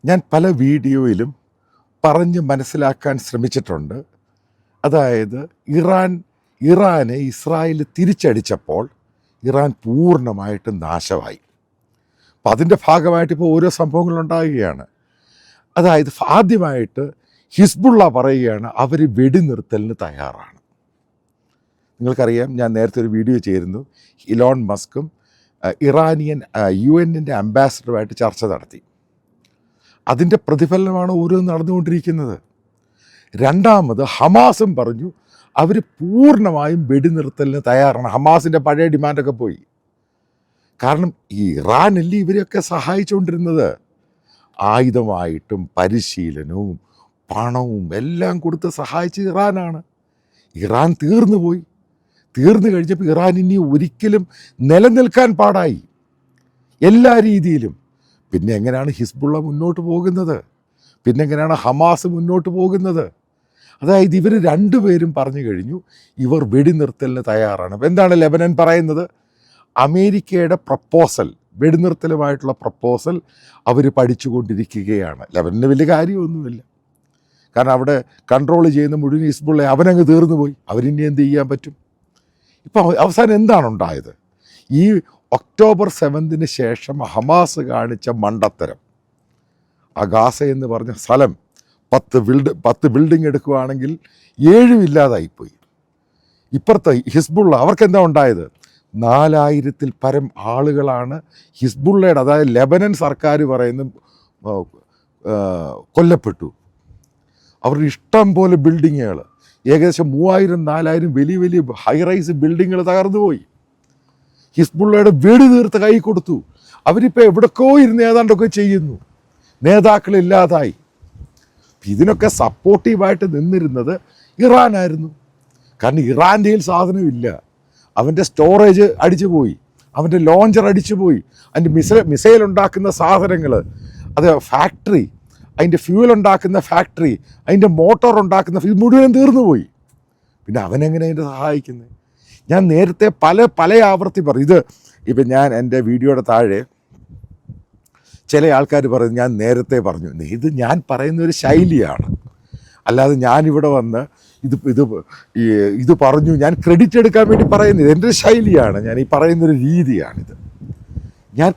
ഞാൻ പല വീഡിയോയിലും പറഞ്ഞ് മനസ്സിലാക്കാൻ ശ്രമിച്ചിട്ടുണ്ട്. അതായത് ഇറാനെ ഇസ്രായേൽ തിരിച്ചടിച്ചപ്പോൾ ഇറാൻ പൂർണ്ണമായിട്ടും നാശമായി. അപ്പം അതിൻ്റെ ഭാഗമായിട്ട് ഇപ്പോൾ ഓരോ സംഭവങ്ങളുണ്ടാകുകയാണ്. അതായത് ആദ്യമായിട്ട് ഹിസ്ബുള്ള പറയുകയാണ് അവർ വെടിനിർത്തലിന് തയ്യാറാണ്. നിങ്ങൾക്കറിയാം, ഞാൻ നേരത്തെ ഒരു വീഡിയോ ചെയ്തിരുന്നു. ഇലോൺ മസ്കും ഇറാനിയൻ UN അംബാസഡറുമായിട്ട് ചർച്ച നടത്തി. അതിൻ്റെ പ്രതിഫലനമാണ് ഓരോന്നും നടന്നുകൊണ്ടിരിക്കുന്നത്. രണ്ടാമത് ഹമാസും പറഞ്ഞു അവർ പൂർണ്ണമായും വെടിനിർത്തലിന് തയ്യാറാണ്. ഹമാസിൻ്റെ പഴയ ഡിമാൻഡൊക്കെ പോയി. കാരണം ഈ ഇറാനല്ലേ ഇവരെയൊക്കെ സഹായിച്ചുകൊണ്ടിരുന്നത്. ആയുധമായിട്ടും പരിശീലനവും പണവും എല്ലാം കൊടുത്ത് സഹായിച്ച് ഇറാനാണ്. ഇറാൻ തീർന്നു കഴിഞ്ഞപ്പോൾ ഇറാൻ ഇനി ഒരിക്കലും നിലനിൽക്കാൻ പാടായി എല്ലാ രീതിയിലും. പിന്നെ എങ്ങനെയാണ് ഹിസ്ബുള്ള മുന്നോട്ട് പോകുന്നത്? പിന്നെ എങ്ങനെയാണ് ഹമാസ് മുന്നോട്ട് പോകുന്നത്? അതായത് ഇവർ രണ്ടുപേരും പറഞ്ഞു കഴിഞ്ഞു ഇവർ വെടിനിർത്തലിന് തയ്യാറാണ്. അപ്പോൾ എന്താണ് ലെബനൻ പറയുന്നത്? അമേരിക്കയുടെ പ്രപ്പോസൽ, വെടിനിർത്തലുമായിട്ടുള്ള പ്രപ്പോസൽ അവർ പഠിച്ചുകൊണ്ടിരിക്കുകയാണ്. ലെബനന് വലിയ കാര്യമൊന്നുമില്ല. കാരണം അവിടെ കൺട്രോൾ ചെയ്യുന്ന മുഴുവൻ ഹിസ്ബുള്ള അവനങ്ങ് തീർന്നു പോയി. അവരിനി എന്ത് ചെയ്യാൻ പറ്റും? ഇപ്പം അവസാനം എന്താണ് ഉണ്ടായത്? ഈ ഒക്ടോബർ 7 ശേഷം ഹമാസ് കാണിച്ച മണ്ടത്തരം. ആ ഗാസ എന്ന് പറഞ്ഞ സ്ഥലം 10 ബിൽഡിംഗ് എടുക്കുകയാണെങ്കിൽ 7 ഇല്ലാതായിപ്പോയി. ഇപ്പുറത്തെ ഹിസ്ബുള്ള അവർക്കെന്താ ഉണ്ടായത്? 4000-ൽ പരം ആളുകളാണ് ഹിസ്ബുള്ളയുടെ, അതായത് ലെബനൻ സർക്കാർ പറയുന്ന കൊല്ലപ്പെട്ടു. അവരുടെ ഇഷ്ടം പോലെ ബിൽഡിങ്ങുകൾ, ഏകദേശം 3000-4000 വലിയ ഹൈറൈസ് ബിൽഡിങ്ങുകൾ തകർന്നു പോയി. ഹിസ്ബുള്ളയുടെ വെടി തീർത്ത് കൈ കൊടുത്തു. അവരിപ്പോൾ എവിടേക്കോ ഇരുന്ന് ഏതാണ്ടൊക്കെ ചെയ്യുന്നു. നേതാക്കളില്ലാതായി. ഇതിനൊക്കെ സപ്പോർട്ടീവായിട്ട് നിന്നിരുന്നത് ഇറാനായിരുന്നു. കാരണം ഇറാൻ്റെ സാധനമില്ല. അവൻ്റെ സ്റ്റോറേജ് അടിച്ചു പോയി, അവൻ്റെ ലോഞ്ചർ അടിച്ചു പോയി, അതിൻ്റെ മിസൈൽ ഉണ്ടാക്കുന്ന സാധനങ്ങൾ, അത് ഫാക്ടറി, അതിൻ്റെ ഫ്യൂവൽ ഉണ്ടാക്കുന്ന ഫാക്ടറി, അതിൻ്റെ മോട്ടോർ ഉണ്ടാക്കുന്ന മുഴുവൻ തീർന്നു പോയി. പിന്നെ അവനെങ്ങനെ അതിൻ്റെ സഹായിക്കുന്നത്? ഞാൻ നേരത്തെ പല ആവർത്തി പറഞ്ഞു. ഇപ്പം ഞാൻ എൻ്റെ വീഡിയോയുടെ താഴെ ചില ആൾക്കാർ പറയും ഞാൻ നേരത്തെ പറഞ്ഞു. ഇത് ഞാൻ പറയുന്നൊരു ശൈലിയാണ്, അല്ലാതെ ഞാനിവിടെ വന്ന് ഇത് പറഞ്ഞു ഞാൻ ക്രെഡിറ്റ് എടുക്കാൻ വേണ്ടി പറയുന്നത്. എൻ്റെ ഒരു ശൈലിയാണ്, ഞാൻ ഈ പറയുന്നൊരു രീതിയാണിത്. ഞാൻ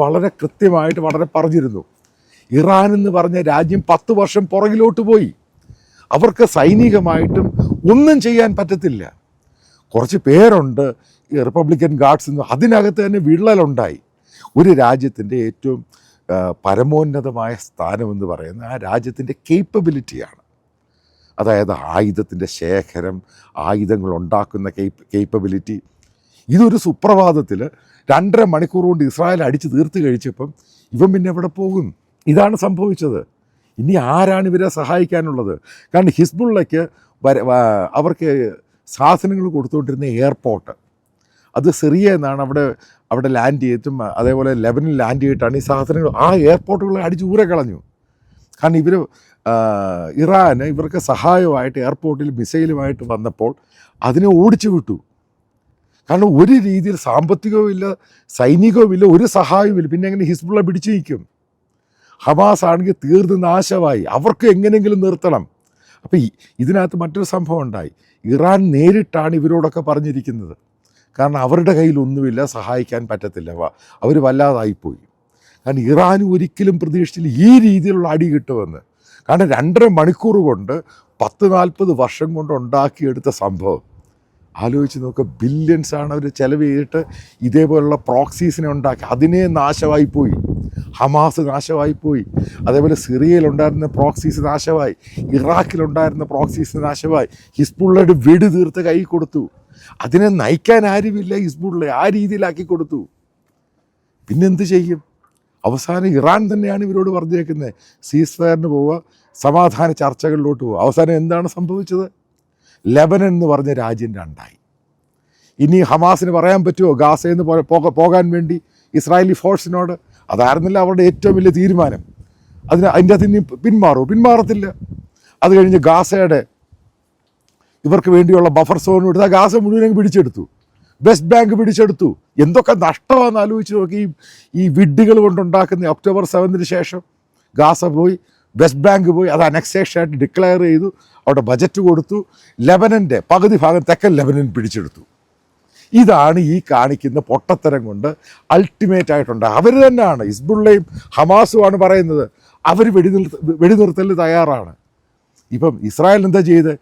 വളരെ കൃത്യമായിട്ട് പറഞ്ഞിരുന്നു. ഇറാൻ എന്ന് പറഞ്ഞ രാജ്യം 10 വർഷം പുറകിലോട്ട് പോയി. അവർക്ക് സൈനികമായിട്ടും ഒന്നും ചെയ്യാൻ പറ്റത്തില്ല. കുറച്ച് പേരുണ്ട് ഈ റിപ്പബ്ലിക്കൻ ഗാർഡ്സ് എന്ന്, അതിനകത്ത് തന്നെ വിള്ളലുണ്ടായി. ഒരു രാജ്യത്തിൻ്റെ ഏറ്റവും പരമോന്നതമായ സ്ഥാനമെന്ന് പറയുന്നത് ആ രാജ്യത്തിൻ്റെ കേപ്പബിലിറ്റിയാണ്. അതായത് ആയുധത്തിൻ്റെ ശേഖരം, ആയുധങ്ങൾ ഉണ്ടാക്കുന്ന കേപ്പബിലിറ്റി. ഇതൊരു സുപ്രഭാതത്തിൽ 2.5 മണിക്കൂർ കൊണ്ട് ഇസ്രായേൽ അടിച്ച് തീർത്ത് കഴിച്ചപ്പം ഇവൻ പിന്നെ എവിടെ പോകും? ഇതാണ് സംഭവിച്ചത്. ഇനി ആരാണ് ഇവരെ സഹായിക്കാനുള്ളത്? കാരണം ഹിസ്ബുള്ളയ്ക്ക് അവർക്ക് സാധനങ്ങൾ കൊടുത്തുകൊണ്ടിരുന്ന എയർപോർട്ട്, അത് സിറിയ എന്നാണ്. അവിടെ ലാൻഡ് ചെയ്തിട്ടും അതേപോലെ ലെബനിൽ ലാൻഡ് ചെയ്തിട്ടാണ് ഈ സാധനങ്ങൾ, ആ എയർപോർട്ടുകൾ അടിച്ച് ഊരെ കളഞ്ഞു. കാരണം ഇറാന് ഇവർക്ക് സഹായമായിട്ട് എയർപോർട്ടിൽ മിസൈലുമായിട്ട് വന്നപ്പോൾ അതിനെ ഓടിച്ചു വിട്ടു. കാരണം ഒരു രീതിയിൽ സാമ്പത്തികവും ഇല്ല, സൈനികവും ഇല്ല, ഒരു സഹായവും ഇല്ല. പിന്നെ എങ്ങനെ ഹിസ്ബുള്ള പിടിച്ചു നിൽക്കും? ഹമാസ് ആണെങ്കിൽ തീർന്ന് നാശമായി. അവർക്ക് എങ്ങനെയെങ്കിലും നിർത്തണം. അപ്പോൾ ഇതിനകത്ത് മറ്റൊരു സംഭവം ഉണ്ടായി. ഇറാൻ നേരിട്ടാണ് ഇവരോടൊക്കെ പറഞ്ഞിരിക്കുന്നത്. കാരണം അവരുടെ കയ്യിലൊന്നുമില്ല, സഹായിക്കാൻ പറ്റത്തില്ല, അവർ വല്ലാതായിപ്പോയി. കാരണം ഇറാൻ ഒരിക്കലും പ്രതീക്ഷിച്ചില്ല ഈ രീതിയിലുള്ള അടി കിട്ടുമെന്ന്. കാരണം 2.5 മണിക്കൂർ കൊണ്ട് 10-40 വർഷം കൊണ്ട് ഉണ്ടാക്കിയെടുത്ത സംഭവം ആലോചിച്ച് നോക്കുക. ബില്യൺസാണ് അവർ ചെലവ് ചെയ്തിട്ട് ഇതേപോലുള്ള പ്രോക്സീസിനെ ഉണ്ടാക്കി. അതിനെ നാശമായിപ്പോയി. ഹമാസ് നാശമായിപ്പോയി. അതേപോലെ സിറിയയിലുണ്ടായിരുന്ന പ്രോക്സീസ് നാശമായി, ഇറാഖിലുണ്ടായിരുന്ന പ്രോക്സീസ് നാശമായി. ഹിസ്ബുള്ളയുടെ വെടി തീർത്ത് കൈ കൊടുത്തു. അതിനെ നയിക്കാൻ ആരുമില്ല. ഹിസ്ബുള്ള ആ രീതിയിലാക്കി കൊടുത്തു. പിന്നെന്ത് ചെയ്യും? അവസാനം ഇറാൻ തന്നെയാണ് ഇവരോട് പറഞ്ഞേക്കുന്നത് സീസ് ഫയറിന് പോവുക, സമാധാന ചർച്ചകളിലോട്ട് പോവുക. അവസാനം എന്താണ് സംഭവിച്ചത്? ലെബനൻ എന്ന് പറഞ്ഞ രാജ്യം 2ആയി. ഇനി ഹമാസിന് പറയാൻ പറ്റുമോ ഗാസയിൽ നിന്ന് പോകാൻ വേണ്ടി ഇസ്രായേലി ഫോഴ്സിനോട്? അതായിരുന്നില്ല അവരുടെ ഏറ്റവും വലിയ തീരുമാനം. അതിൻ്റെ അതിന് പിന്മാറത്തില്ല. അത് കഴിഞ്ഞ് ഗാസയുടെ ഇവർക്ക് വേണ്ടിയുള്ള ബഫർ സോൺ എടുത്ത് ആ ഗാസ മുഴുവൻ പിടിച്ചെടുത്തു. വെസ്റ്റ് ബാങ്ക് പിടിച്ചെടുത്തു. എന്തൊക്കെ നഷ്ടമാണെന്ന് ആലോചിച്ച് നോക്കി ഈ വിഡ്ഢികൾ കൊണ്ടുണ്ടാക്കുന്ന ഒക്ടോബർ 7 ശേഷം. ഗാസ പോയി, വെസ്റ്റ് ബാങ്ക് പോയി, അത് അനക്സേഷനായിട്ട് ഡിക്ലെയർ ചെയ്തു, അവിടെ ബജറ്റ് കൊടുത്തു, ലെബനൻ്റെ പകുതി ഭാഗം തെക്കൻ ലെബനൻ പിടിച്ചെടുത്തു. ഇതാണ് ഈ കാണിക്കുന്ന പൊട്ടത്തരം കൊണ്ട് അൾട്ടിമേറ്റ് ആയിട്ടുണ്ട്. അവർ തന്നെയാണ്, ഹിസ്ബുള്ളയും ഹമാസുമാണ് പറയുന്നത് അവർ വെടിനിർത്തലിന് തയ്യാറാണ്. ഇപ്പം ഇസ്രായേൽ എന്താ ചെയ്ത്,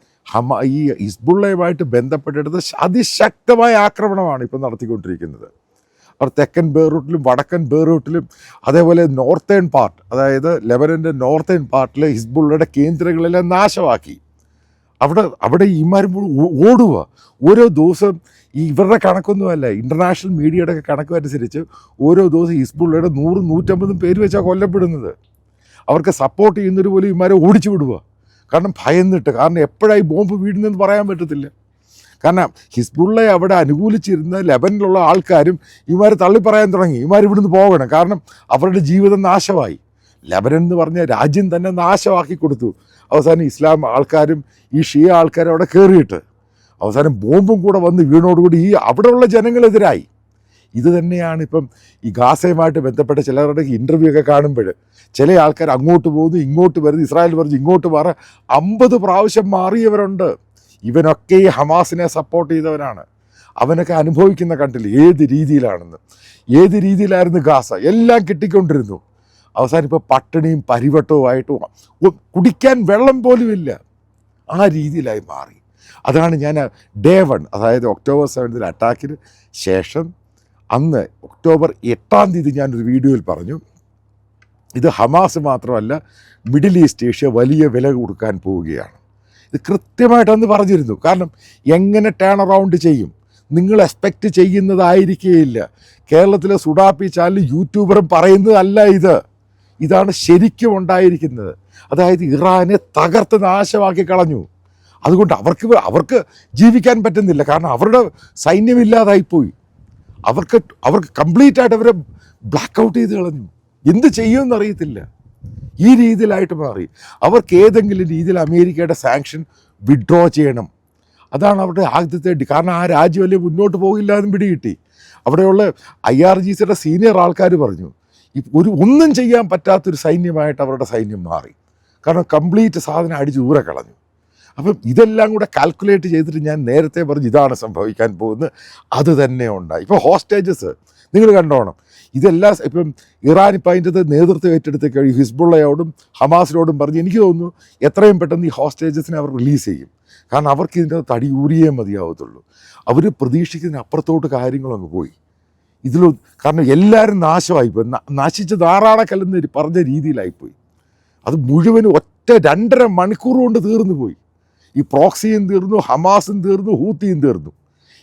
ഈ ഹിസ്ബുള്ളയുമായിട്ട് ബന്ധപ്പെട്ടെടുത്ത് അതിശക്തമായ ആക്രമണമാണ് ഇപ്പം നടത്തിക്കൊണ്ടിരിക്കുന്നത്. അവർ തെക്കൻ ബെയ്റൂട്ടിലും വടക്കൻ ബെയ്റൂട്ടിലും അതേപോലെ നോർത്തേൺ പാർട്ട്, അതായത് ലെബനൻ്റെ നോർത്തേൺ പാർട്ടിൽ ഹിസ്ബുള്ളയുടെ കേന്ദ്രങ്ങളെല്ലാം നാശമാക്കി. അവിടെ ഇമാർ ഓടുക. ഓരോ ദിവസം ഇവരുടെ കണക്കൊന്നുമല്ല, ഇൻ്റർനാഷണൽ മീഡിയയുടെ ഒക്കെ കണക്കനുസരിച്ച് ഓരോ ദിവസം ഹിസ്ബുള്ളയുടെ 100-150 പേര് വെച്ചാൽ കൊല്ലപ്പെടുന്നത്. അവർക്ക് സപ്പോർട്ട് ചെയ്യുന്നവർ പോലും ഇമാരെ ഓടിച്ചു വിടുക. കാരണം ഭയന്നിട്ട്, കാരണം എപ്പോഴായി ബോംബ് വീഴുന്നതെന്ന് പറയാൻ പറ്റത്തില്ല. കാരണം ഹിസ്ബുള്ളയെ അവിടെ അനുകൂലിച്ചിരുന്ന ലെബനിലുള്ള ആൾക്കാരും ഇവർ തള്ളിപ്പറയാൻ തുടങ്ങി, ഇവർ ഇവിടുന്ന് പോകണം, കാരണം അവരുടെ ജീവിതം നാശമായി. ലെബനൻ എന്ന് പറഞ്ഞ രാജ്യം തന്നെ നാശമാക്കി കൊടുത്തു. അവസാനം ഇസ്ലാം ആൾക്കാരും ഈ ഷിയ ആൾക്കാരും അവിടെ കയറിയിട്ട് അവസാനം ബോംബും കൂടെ വന്ന് വീണോടുകൂടി അവിടെയുള്ള ജനങ്ങളെതിരായി. ഇത് തന്നെയാണ് ഇപ്പം ഈ ഗാസയുമായിട്ട് ബന്ധപ്പെട്ട ചിലരുടെ ഇൻ്റർവ്യൂ ഒക്കെ കാണുമ്പോൾ ചില ആൾക്കാർ അങ്ങോട്ട് പോകുന്നു, ഇങ്ങോട്ട് വരുന്നു, ഇസ്രായേൽ പറഞ്ഞു ഇങ്ങോട്ട് മാറാൻ 50 പ്രാവശ്യം മാറിയവരുണ്ട്. ഇവനൊക്കെ ഈ ഹമാസിനെ സപ്പോർട്ട് ചെയ്തവനാണ്. അവനൊക്കെ അനുഭവിക്കുന്ന കണ്ടില്ല ഏത് രീതിയിലാണെന്ന്. ഏത് രീതിയിലായിരുന്നു ഗാസ, എല്ലാം കിട്ടിക്കൊണ്ടിരുന്നു. അവസാനം ഇപ്പോൾ പട്ടിണിയും പരിവട്ടവുമായിട്ട് കുടിക്കാൻ വെള്ളം പോലും ഇല്ല, ആ രീതിയിലായി മാറി. അതാണ് ഞാൻ ഡേ 1, അതായത് ഒക്ടോബർ 7 അറ്റാക്കിന് ശേഷം അന്ന് ഒക്ടോബർ 8 ഞാനൊരു വീഡിയോയിൽ പറഞ്ഞു, ഇത് ഹമാസ് മാത്രമല്ല മിഡിൽ ഈസ്റ്റ് ഏഷ്യ വലിയ വില കൊടുക്കാൻ പോവുകയാണ്. ഇത് കൃത്യമായിട്ട് അന്ന് പറഞ്ഞിരുന്നു. കാരണം എങ്ങനെ ടേൺ അറൗണ്ട് ചെയ്യും നിങ്ങൾ എക്സ്പെക്റ്റ് ചെയ്യുന്നതായിരിക്കുകയില്ല. കേരളത്തിലെ സുഡാപ്പി ചാനൽ യൂട്യൂബറും പറയുന്നതല്ല ഇതാണ് ശരിക്കും ഉണ്ടായിരിക്കുന്നത്. അതായത് ഇറാനെ തകർത്ത് നാശമാക്കി കളഞ്ഞു. അതുകൊണ്ട് അവർക്ക് ജീവിക്കാൻ പറ്റുന്നില്ല, കാരണം അവരുടെ സൈന്യമില്ലാതായിപ്പോയി. അവർക്ക് കംപ്ലീറ്റ് ആയിട്ട് അവരെ ബ്ലാക്ക് ഔട്ട് ചെയ്ത് കളഞ്ഞു. എന്ത് ചെയ്യുമെന്ന് അറിയത്തില്ല. ഈ രീതിയിലായിട്ട് മാറി. അവർക്ക് ഏതെങ്കിലും രീതിയിൽ അമേരിക്കയുടെ സാങ്ഷൻ വിഡ്രോ ചെയ്യണം. അതാണ് അവരുടെ ആദ്യത്തെ കാരണം ആ രാജ്യമല്ലേ മുന്നോട്ട് പോകില്ല എന്നും പിടികിട്ടി. അവിടെയുള്ള IRGCയുടെ സീനിയർ ആൾക്കാർ പറഞ്ഞു ഒന്നും ചെയ്യാൻ പറ്റാത്തൊരു സൈന്യമായിട്ട് അവരുടെ സൈന്യം മാറി. കാരണം കംപ്ലീറ്റ് സാധനം അടിച്ച് ദൂരെ കളഞ്ഞു. അപ്പം ഇതെല്ലാം കൂടെ കാൽക്കുലേറ്റ് ചെയ്തിട്ട് ഞാൻ നേരത്തെ പറഞ്ഞു ഇതാണ് സംഭവിക്കാൻ പോകുന്നത്. അത് തന്നെ ഉണ്ടായി. ഇപ്പോൾ ഹോസ്റ്റേജസ് നിങ്ങൾ കണ്ടോണം. ഇതെല്ലാം ഇപ്പം ഇറാൻ ഇപ്പം അതിൻ്റെ നേതൃത്വം ഏറ്റെടുത്ത് കഴിയും. ഹിസ്ബുള്ളയോടും ഹമാസിനോടും പറഞ്ഞ് എനിക്ക് തോന്നുന്നു എത്രയും പെട്ടെന്ന് ഈ ഹോസ്റ്റേജസിനെ അവർ റിലീസ് ചെയ്യും. കാരണം അവർക്ക് ഇതിൻ്റെ തടി ഊരിയേ മതിയാവത്തുള്ളൂ. അവർ പ്രതീക്ഷിക്കുന്നതിന് അപ്പുറത്തോട്ട് കാര്യങ്ങളങ്ങ് പോയി. കാരണം എല്ലാവരും നാശമായിപ്പോയി. നശിച്ച് ധാരാളക്കല്ലെന്ന് പറഞ്ഞ രീതിയിലായിപ്പോയി. അത് മുഴുവനും 2.5 മണിക്കൂർ കൊണ്ട് തീർന്നു പോയി. ഈ പ്രോക്സിയും തീർന്നു, ഹമാസും തീർന്നു, ഹൂത്തിയും തീർന്നു.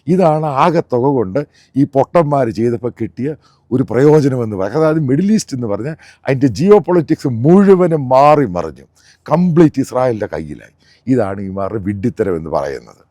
ഇതാണ് ആകെത്തുക കൊണ്ട് ഈ പൊട്ടന്മാർ ചെയ്തപ്പോൾ കിട്ടിയ ഒരു പ്രയോജനമെന്ന് പറയുന്നത്. അതായത് മിഡിൽ ഈസ്റ്റ് എന്ന് പറഞ്ഞാൽ അതിൻ്റെ ജിയോ പൊളിറ്റിക്സ് മുഴുവനും മാറി മറിഞ്ഞു. കംപ്ലീറ്റ് ഇസ്രായേലിൻ്റെ കയ്യിലായി. ഇതാണ് ഇമാരുടെ വിഡ്ഢിത്തരം എന്ന് പറയുന്നത്.